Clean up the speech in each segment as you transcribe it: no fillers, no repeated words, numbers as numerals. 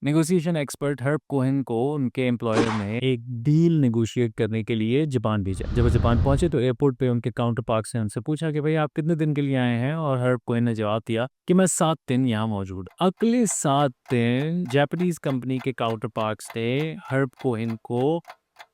Negotiation expert herb Cohen को उनके employer ने एक डील नेगोशिएट करने के लिए जापान भेजा। जब वो जापान पहुंचे तो एयरपोर्ट पे उनके काउंटर पार्ट से उनसे पूछा कि भाई आप कितने दिन के लिए आए हैं, और हर्ब कोहेन ने जवाब दिया कि मैं 7 दिन यहाँ मौजूद। अगले 7 दिन जापानीज कंपनी के काउंटर पार्ट्स ने हर्ब कोहेन को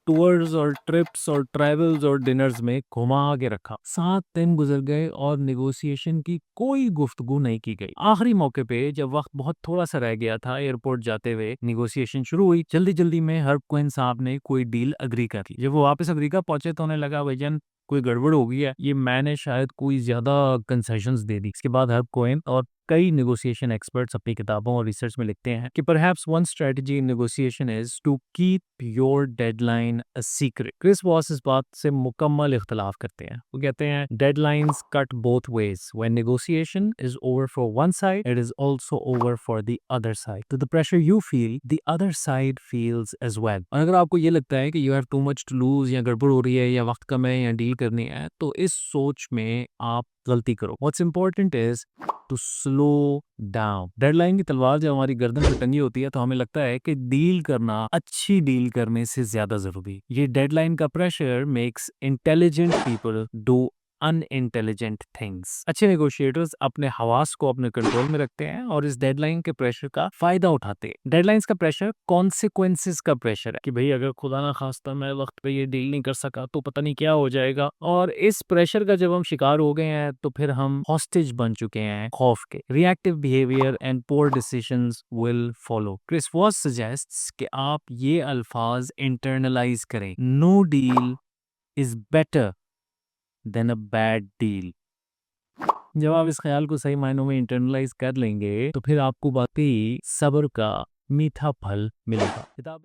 टूर्स और ट्रिप्स और ट्रैवल्स और डिनर्स में घुमा के रखा। 7 दिन गुजर गए और नेगोशिएशन की कोई गुफ्तगू नहीं की गई। आखिरी मौके पे जब वक्त बहुत थोड़ा सा रह गया था एयरपोर्ट जाते हुए, नेगोशिएशन शुरू हुई। जल्दी जल्दी में हर्ब कोहेन साहब ने कोई डील अग्री कर ली। जब वो वापस अमेरिका पहुंचे तो उन्हें लगा भाईजान कोई गड़बड़ हो गई है, ये मैंने शायद कोई ज्यादा कंसेशंस दे दी। इसके बाद हर्ब कोहेन और कई नेगोशिएशन एक्सपर्ट्स अपनी किताबों और रिसर्च में लिखते हैं कि perhaps one strategy in negotiation is to keep your deadline a secret. Chris Voss इस बात से मुकम्मल इख्तलाफ करते हैं। वो कहते हैं deadlines cut both ways, when negotiation is over for one side it is also over for the other side, तो the pressure you feel the other side feels as well. और अगर आपको ये लगता है कि you have too much to lose, या गड़बड़ हो रही है, या वक्त कम है, या डील करनी है, तो इस सोच में आप गलती करो। What's important is to slow down. Deadline की तलवार जब हमारी गर्दन पे टंगी होती है तो हमें लगता है कि डील करना अच्छी डील करने से ज्यादा जरूरी है। ये डेडलाइन का pressure makes intelligent people do unintelligent things. अच्छे नेगोशिएटर्स अपने हवास को अपने कंट्रोल में रखते हैं और इस डेडलाइन के प्रेशर का फायदा उठाते हैं। डेडलाइंस का प्रेशर कॉन्सिक्वेंसेस का प्रेशर है कि भाई अगर खुदा ना खास्ता मैं वक्त पे ये डील नहीं कर सका तो पता नहीं क्या हो जाएगा। और इस प्रेशर का जब हम शिकार हो गए हैं तो फिर हम हॉस्टेज बन चुके हैं खौफ के। Reactive behaviour and poor decisions will follow. Chris Voss suggests कि आप ये अल्फाज इंटरनलाइज करें, no deal is better than a bad deal. जब आप इस ख्याल को सही मायनों में इंटरनलाइज कर लेंगे तो फिर आपको वाकई सब्र का मीठा फल मिलेगा। किताब